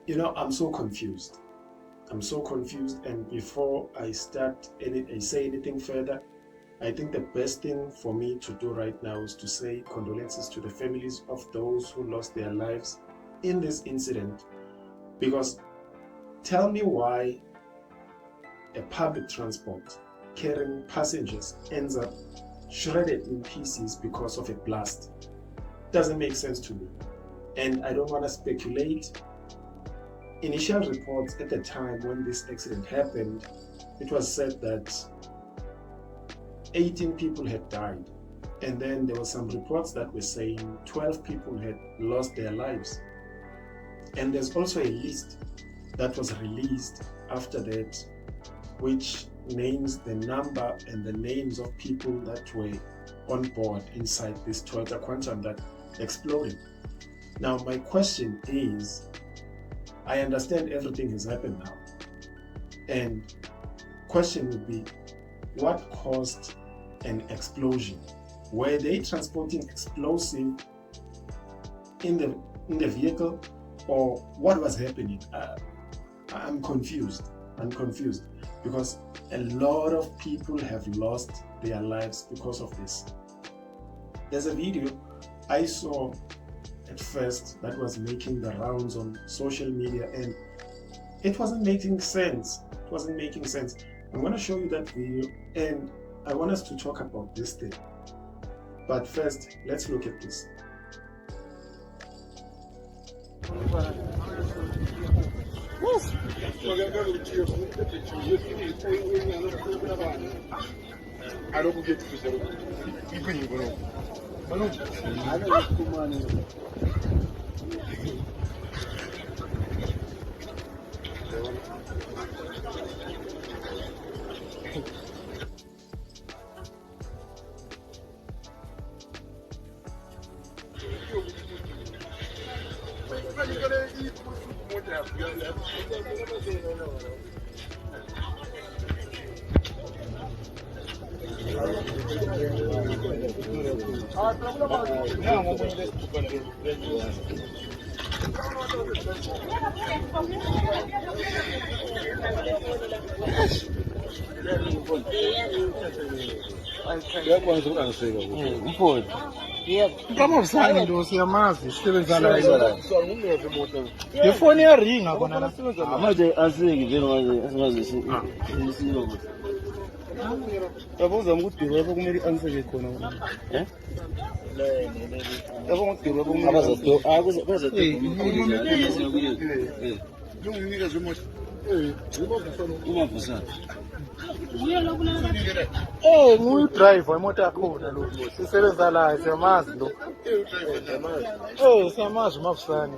I'm so confused. I'm so confused. And before I say anything further, I think the best thing for me to do right now is to say condolences to the families of those who lost their lives in this incident. Because tell me why a public transport carrying passengers ends up shredded in pieces because of a blast. Doesn't make sense to me. And I don't want to speculate. Initial reports at the time when this accident happened, it was said that 18 people had died. And then there were some reports that were saying 12 people had lost their lives. And there's also a list that was released after that, which names the number and the names of people that were on board inside this Toyota Quantum that exploded. Now, my question is, I understand everything has happened now. And question would be, what caused an explosion? Were they transporting explosive in the vehicle, or what was happening? I'm confused. Because a lot of people have lost their lives because of this. There's a video I saw at first that was making the rounds on social media, and it wasn't making sense. I'm going to show you that video, and I want us to talk about this thing. But first, let's look at this. Kama usani ndio siyamazi sisebenza la ifoni yaringa khona manje asiki vele manje singazi yabo uzama ukudira lapho kumele answer khona yabo ngidira lapho nguyidrayiva imoto yakhona lo sisebenza la siyamazi lo siyamazi mafusani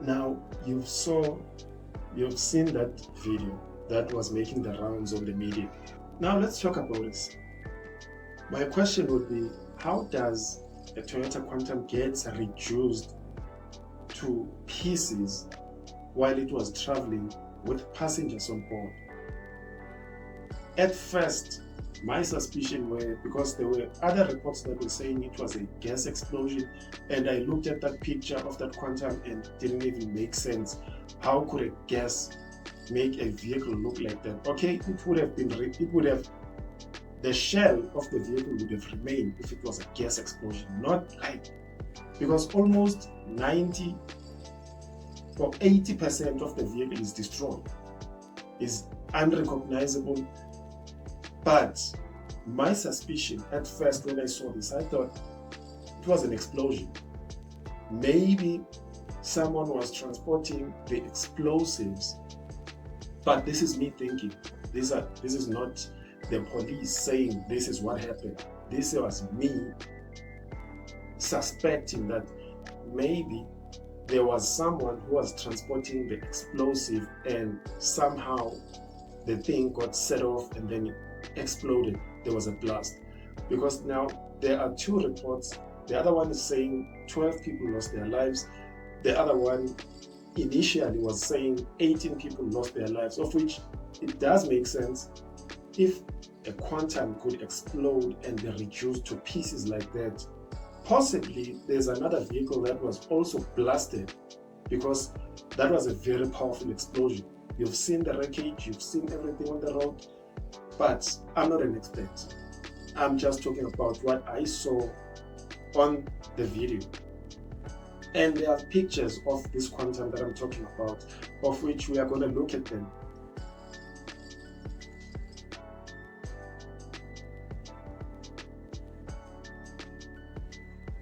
Now, you've seen that video that was making the rounds on the media. Now let's talk about this. My question would be, how does a Toyota Quantum get reduced to pieces while it was traveling with passengers on board? At first, my suspicion were, because there were other reports that were saying it was a gas explosion, and I looked at that picture of that Quantum and it didn't even make sense. How could a gas make a vehicle look like that? Okay, the shell of the vehicle would have remained if it was a gas explosion, not like, because almost 90 or 80% of the vehicle is destroyed, is unrecognizable. But my suspicion at first when I saw this, I thought it was an explosion. Maybe someone was transporting the explosives, but this is me thinking. This is not the police saying this is what happened. This was me suspecting that maybe there was someone who was transporting the explosive and somehow the thing got set off and then it exploded. There was a blast. Because now there are two reports. The other one is saying 12 people lost their lives. The other one initially was saying 18 people lost their lives, of which it does make sense. If a quantum could explode and be reduced to pieces like that, possibly there's another vehicle that was also blasted, because that was a very powerful explosion. You've seen the wreckage, you've seen everything on the road, but I'm not an expert. I'm just talking about what I saw on the video. And there are pictures of this quantum that I'm talking about, of which we are going to look at them.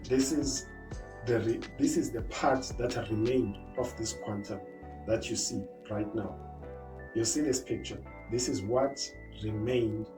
This is the part that remained of this quantum that you see right now. You see this picture. This is what remained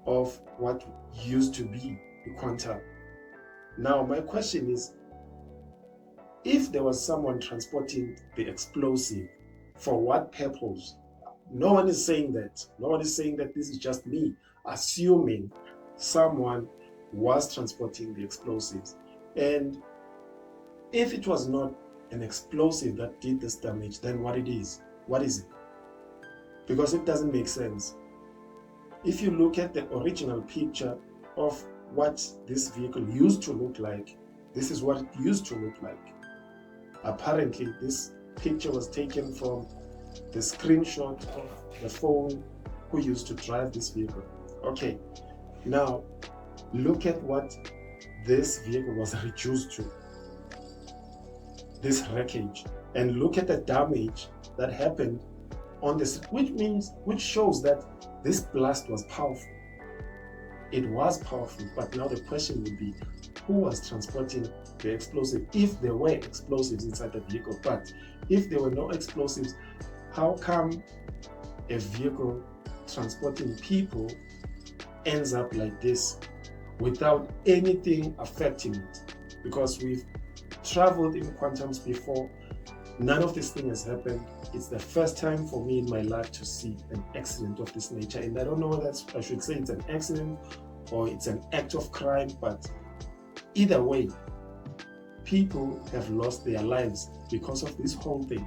of what used to be the quantum. Now, my question is, if there was someone transporting the explosive, for what purpose? No one is saying that. No one is saying that. This is just me assuming someone was transporting the explosives. And if it was not an explosive that did this damage, then what it is? What is it? Because it doesn't make sense. If you look at the original picture of what this vehicle used to look like, this is what it used to look like. Apparently, this picture was taken from the screenshot of the phone who used to drive this vehicle. Okay, now look at what this vehicle was reduced to, this wreckage, and look at the damage that happened on this, which shows that this blast was powerful. It was powerful, but now the question would be, who was transporting the explosive? If there were explosives inside the vehicle, but if there were no explosives, how come a vehicle transporting people ends up like this without anything affecting it? Because we've traveled in quantums before, none of this thing has happened. It's the first time for me in my life to see an accident of this nature, and I don't know whether I should say it's an accident or it's an act of crime, but either way, people have lost their lives because of this whole thing.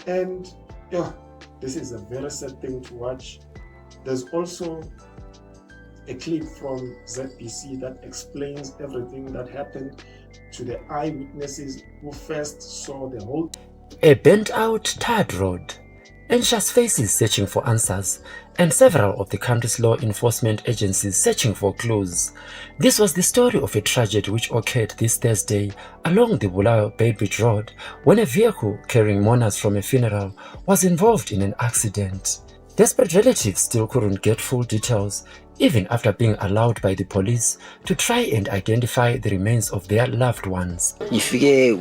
And yeah, this is a very sad thing to watch. There's also a clip from ZBC that explains everything that happened to the eyewitnesses who first saw the whole. A burnt-out, tarred road, anxious faces searching for answers, and several of the country's law enforcement agencies searching for clues. This was the story of a tragedy which occurred this Thursday along the BULAWAYO-BEITBRIDGE road when a vehicle carrying mourners from a funeral was involved in an accident. Desperate relatives still couldn't get full details, even after being allowed by the police to try and identify the remains of their loved ones. Ngifike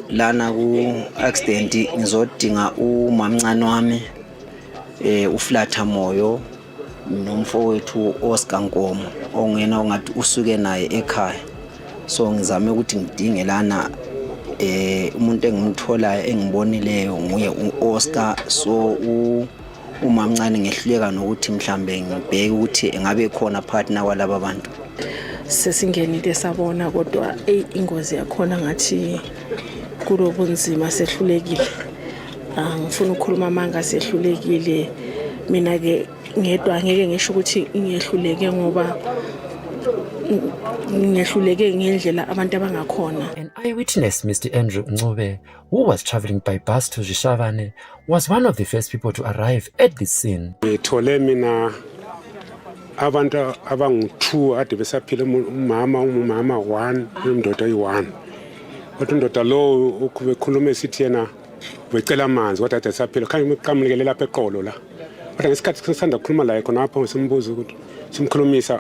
lana ku accident ngizodinga umamncane wami uFlatha Moyo nomfowethu Oscar Nkomo ongena ongathi usuke naye ekhaya. So ngizame ukuthi ngidinge lana umuntu engimtholayo engibonileyo nguye uOscar. So umamncane ngehluleka nokuthi mhlambe ngibheke ukuthi engabe khona partner walaba bantu. Sesingenile sabona kodwa ingozi yakhona ngathi kulobunzima sehlulekile. Ngifuna ukukhuluma manga sehlulekile. Mina ke ngedwa ngeke ngisho ukuthi ngiyehluleke ngoba ngiyehluleke ngendlela abantu abangakhona. An eyewitness, Mr. Andrew Ncube, who was traveling by bus to Zhishavane, was one of the first people to arrive at the scene. Ngithole mina abantu abangu-2 ade besaphila, umama 1 nendoda yi-1. Kodwa indoda lo ukukhuluma esithi yena becela amanzi kodwa ade saphila khanye uqhamukelele lapha eqolo la. Kodwa ngesikhathi sisanda ukukhuluma la khona apho simbuza ukuthi simkhulumisa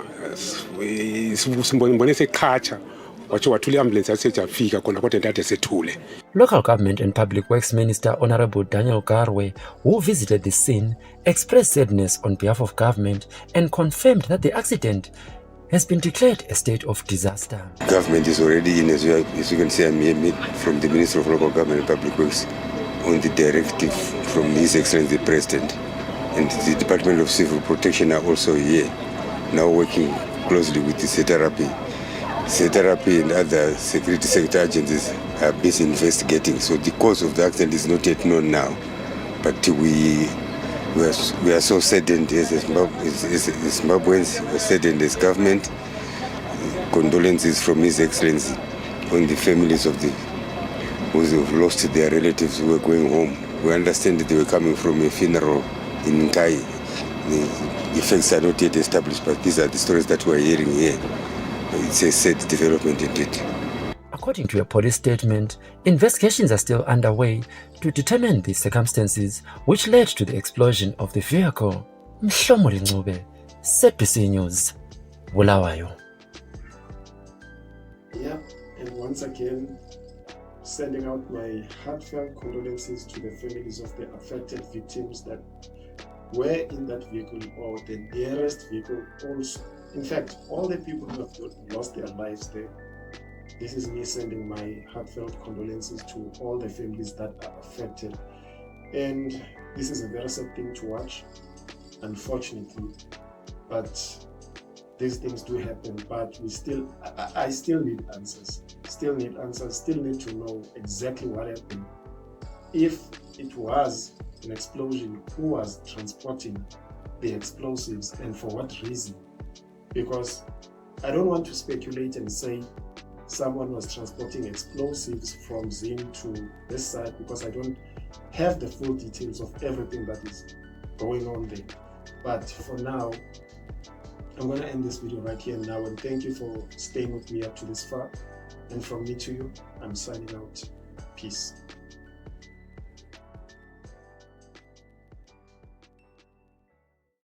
simbone seqhatsha wathula i-ambulance yasejafika khona kodwa ade sethule. Local Government and Public Works Minister Honorable Daniel Garwe, who visited the scene, expressed sadness on behalf of government and confirmed that the accident has been declared a state of disaster. Government is already in, as you can see, I'm here from the Minister of Local Government and Public Works on the directive from His Excellency the President, and the Department of Civil Protection are also here, now working closely with the CETARAPI and other security sector agencies are busy investigating. So the cause of the accident is not yet known now. But we are so saddened as Zimbabweans, we are saddened as government. Condolences from His Excellency on the families of who have lost their relatives who were going home. We understand that they were coming from a funeral in Nkai. The facts are not yet established, but these are the stories that we are hearing here. It's a sad development indeed. According to a police statement, investigations are still underway to determine the circumstances which led to the explosion of the vehicle. Mhlomuli Ncube, ZBC News, Bulawayo. Yeah, and once again, sending out my heartfelt condolences to the families of the affected victims that were in that vehicle or the nearest vehicle also. In fact, all the people who have lost their lives there. This is me sending my heartfelt condolences to all the families that are affected. And this is a very sad thing to watch, unfortunately, but these things do happen. But I still need answers, still need to know exactly what happened. If it was an explosion, who was transporting the explosives and for what reason? Because I don't want to speculate and say someone was transporting explosives from Zim to this side, because I don't have the full details of everything that is going on there. But for now, I'm going to end this video right here and now, and thank you for staying with me up to this far. And from me to you, I'm signing out. Peace.